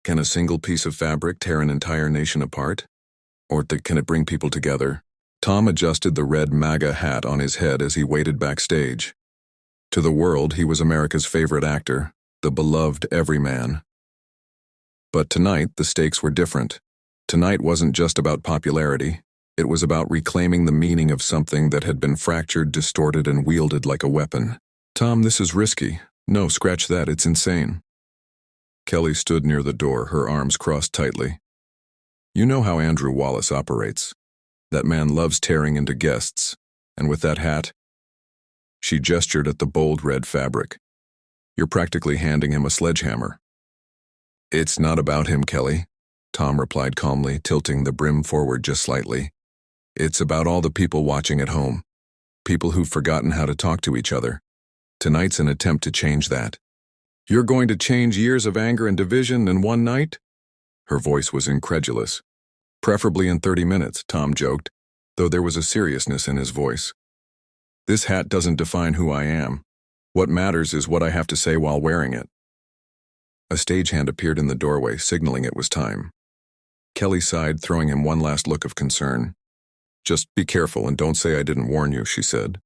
Can a single piece of fabric tear an entire nation apart? Or can it bring people together? Tom adjusted the red MAGA hat on his head as he waited backstage. To the world, he was America's favorite actor, the beloved everyman. But tonight, the stakes were different. Tonight wasn't just about popularity. It was about reclaiming the meaning of something that had been fractured, distorted, and wielded like a weapon. Tom, this is risky. No, scratch that, it's insane. Kelly stood near the door, her arms crossed tightly. You know how Andrew Wallace operates. That man loves tearing into guests, and with that hat, she gestured at the bold red fabric. You're practically handing him a sledgehammer. It's not about him, Kelly, Tom replied calmly, tilting the brim forward just slightly. It's about all the people watching at home. People who've forgotten how to talk to each other. Tonight's an attempt to change that. You're going to change years of anger and division in one night? Her voice was incredulous. Preferably in 30 minutes, Tom joked, though there was a seriousness in his voice. This hat doesn't define who I am. What matters is what I have to say while wearing it. A stagehand appeared in the doorway, signaling it was time. Kelly sighed, throwing him one last look of concern. Just be careful and don't say I didn't warn you, she said.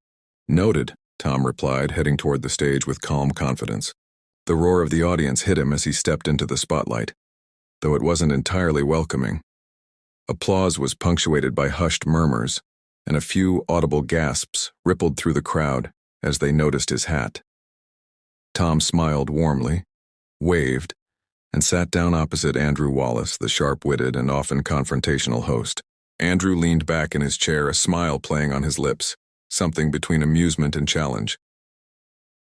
Noted, Tom replied, heading toward the stage with calm confidence. The roar of the audience hit him as he stepped into the spotlight, though it wasn't entirely welcoming. Applause was punctuated by hushed murmurs, and a few audible gasps rippled through the crowd as they noticed his hat. Tom smiled warmly, waved, and sat down opposite Andrew Wallace, the sharp-witted and often confrontational host. Andrew leaned back in his chair, a smile playing on his lips, something between amusement and challenge.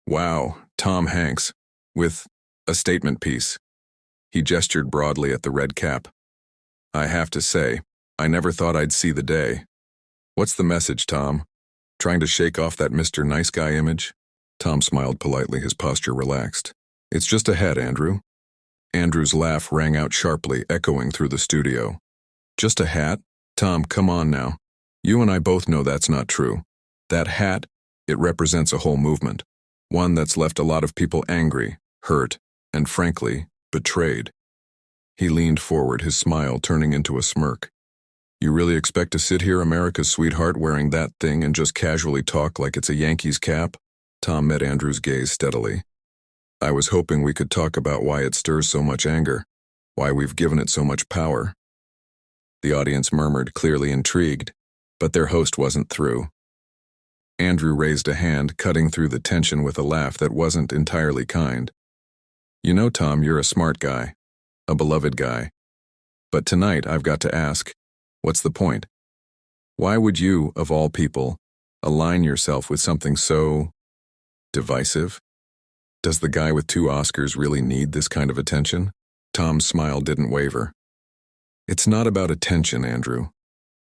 Wow, Tom Hanks, with a statement piece. He gestured broadly at the red cap. I have to say, I never thought I'd see the day. What's the message, Tom? Trying to shake off that Mr. Nice Guy image? Tom smiled politely, his posture relaxed. It's just a hat, Andrew. Andrew's laugh rang out sharply, echoing through the studio. Just a hat? Tom, come on now. You and I both know that's not true. That hat, it represents a whole movement. One that's left a lot of people angry, hurt, and frankly, betrayed. He leaned forward, his smile turning into a smirk. You really expect to sit here, America's sweetheart, wearing that thing and just casually talk like it's a Yankees cap? Tom met Andrew's gaze steadily. I was hoping we could talk about why it stirs so much anger, why we've given it so much power. The audience murmured, clearly intrigued, but their host wasn't through. Andrew raised a hand, cutting through the tension with a laugh that wasn't entirely kind. You know, Tom, you're a smart guy, a beloved guy. But tonight I've got to ask, what's the point? Why would you, of all people, align yourself with something so divisive? Does the guy with 2 Oscars really need this kind of attention? Tom's smile didn't waver. It's not about attention, Andrew.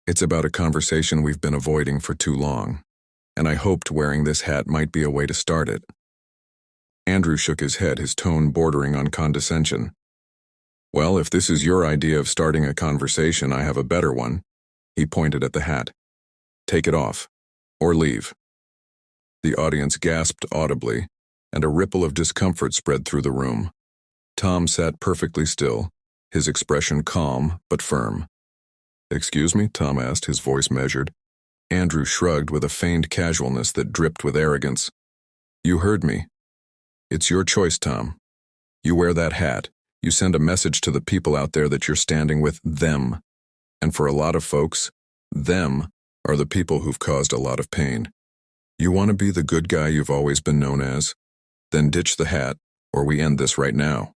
It's about a conversation we've been avoiding for too long, and I hoped wearing this hat might be a way to start it. Andrew shook his head, his tone bordering on condescension. Well, if this is your idea of starting a conversation, I have a better one. He pointed at the hat. Take it off, or leave. The audience gasped audibly, and a ripple of discomfort spread through the room. Tom sat perfectly still, his expression calm but firm. Excuse me, Tom asked, his voice measured. Andrew shrugged with a feigned casualness that dripped with arrogance. You heard me. It's your choice, Tom. You wear that hat. You send a message to the people out there that you're standing with them. And for a lot of folks, them are the people who've caused a lot of pain. You want to be the good guy you've always been known as? Then ditch the hat, or we end this right now.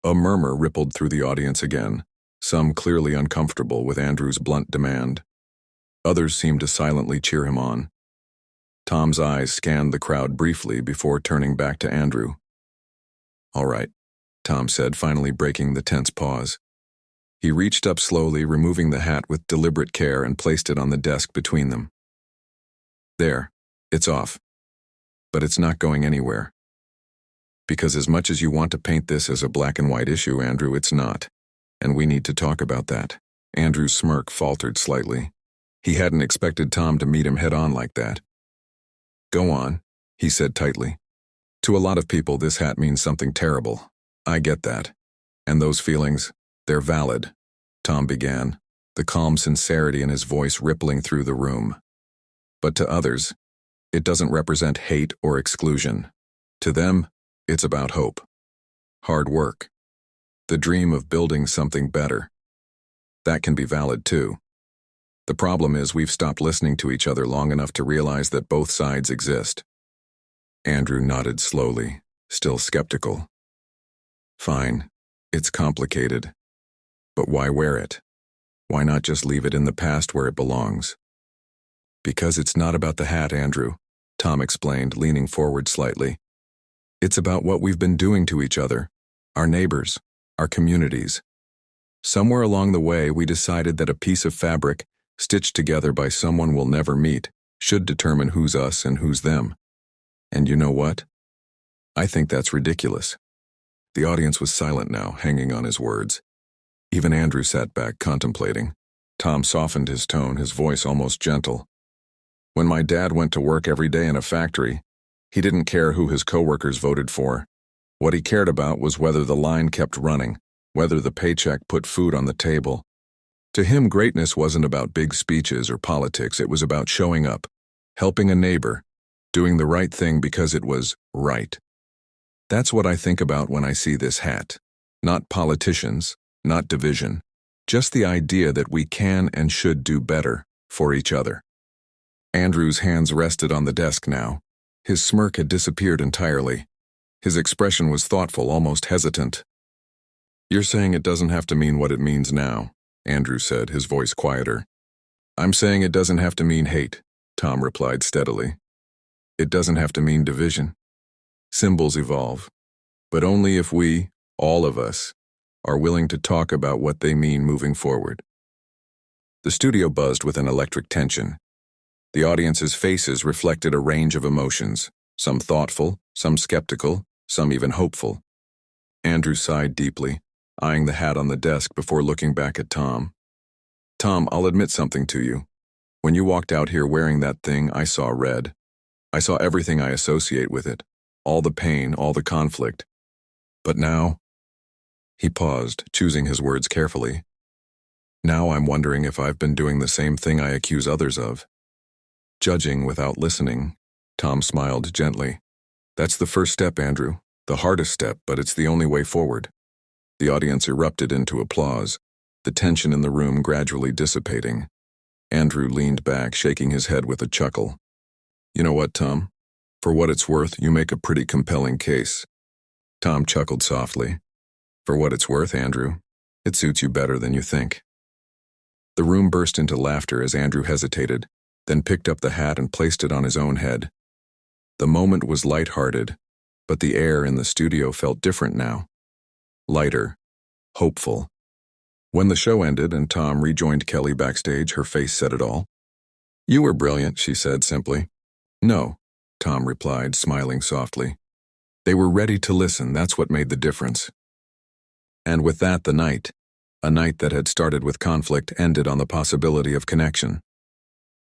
A murmur rippled through the audience again, some clearly uncomfortable with Andrew's blunt demand. Others seemed to silently cheer him on. Tom's eyes scanned the crowd briefly before turning back to Andrew. All right, Tom said, finally breaking the tense pause. He reached up slowly, removing the hat with deliberate care, and placed it on the desk between them. There, it's off. But it's not going anywhere. Because as much as you want to paint this as a black and white issue, Andrew, it's not. And we need to talk about that. Andrew's smirk faltered slightly. He hadn't expected Tom to meet him head-on like that. Go on, he said tightly. To a lot of people, this hat means something terrible. I get that. And those feelings, they're valid, Tom began, the calm sincerity in his voice rippling through the room. But to others, it doesn't represent hate or exclusion. To them, it's about hope, hard work, the dream of building something better. That can be valid too. The problem is we've stopped listening to each other long enough to realize that both sides exist. Andrew nodded slowly, still skeptical. Fine, it's complicated. But why wear it? Why not just leave it in the past where it belongs? Because it's not about the hat, Andrew, Tom explained, leaning forward slightly. It's about what we've been doing to each other, our neighbors, our communities. Somewhere along the way, we decided that a piece of fabric, stitched together by someone we'll never meet, should determine who's us and who's them. And you know what? I think that's ridiculous. The audience was silent now, hanging on his words. Even Andrew sat back, contemplating. Tom softened his tone, his voice almost gentle. When my dad went to work every day in a factory, he didn't care who his coworkers voted for. What he cared about was whether the line kept running, whether the paycheck put food on the table. To him, greatness wasn't about big speeches or politics. It was about showing up, helping a neighbor, doing the right thing because it was right. That's what I think about when I see this hat. Not politicians, not division, just the idea that we can and should do better for each other. Andrew's hands rested on the desk now. His smirk had disappeared entirely. His expression was thoughtful, almost hesitant. You're saying it doesn't have to mean what it means now, Andrew said, his voice quieter. I'm saying it doesn't have to mean hate, Tom replied steadily. It doesn't have to mean division. Symbols evolve, but only if we, all of us, are willing to talk about what they mean moving forward. The studio buzzed with an electric tension. The audience's faces reflected a range of emotions, some thoughtful, some skeptical, some even hopeful. Andrew sighed deeply, eyeing the hat on the desk before looking back at Tom. Tom, I'll admit something to you. When you walked out here wearing that thing, I saw red. I saw everything I associate with it, all the pain, all the conflict. But now, he paused, choosing his words carefully. Now I'm wondering if I've been doing the same thing I accuse others of. Judging without listening, Tom smiled gently. That's the first step, Andrew. The hardest step, but it's the only way forward. The audience erupted into applause, the tension in the room gradually dissipating. Andrew leaned back, shaking his head with a chuckle. You know what, Tom? For what it's worth, you make a pretty compelling case. Tom chuckled softly. For what it's worth, Andrew, it suits you better than you think. The room burst into laughter as Andrew hesitated, then picked up the hat and placed it on his own head. The moment was light-hearted, but the air in the studio felt different now. Lighter, hopeful. When the show ended and Tom rejoined Kelly backstage, her face said it all. You were brilliant, she said simply. No, Tom replied, smiling softly. They were ready to listen, that's what made the difference. And with that, a night that had started with conflict ended on the possibility of connection.